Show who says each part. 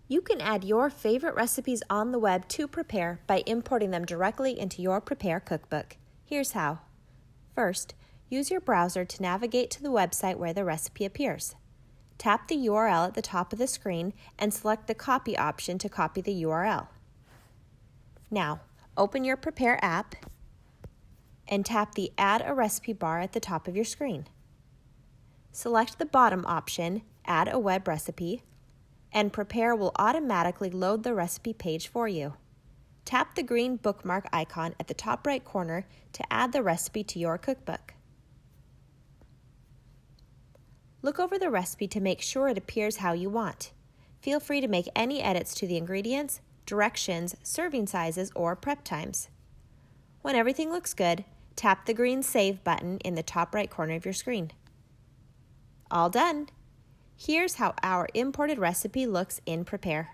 Speaker 1: You can add your favorite recipes on the web to Prepear by importing them directly into your Prepear cookbook. Here's how. First, use your browser to navigate to the website where the recipe appears. Tap the URL at the top of the screen and select the copy option to copy the URL. Now, open your Prepear app and tap the Add a Recipe bar at the top of your screen. Select the bottom option, Add a Web Recipe, and Prepear will automatically load the recipe page for you. Tap the green bookmark icon at the top right corner to add the recipe to your cookbook. Look over the recipe to make sure it appears how you want. Feel free to make any edits to the ingredients, directions, serving sizes, or prep times. When everything looks good, tap the green Save button in the top right corner of your screen. All done! Here's how our imported recipe looks in Prepear.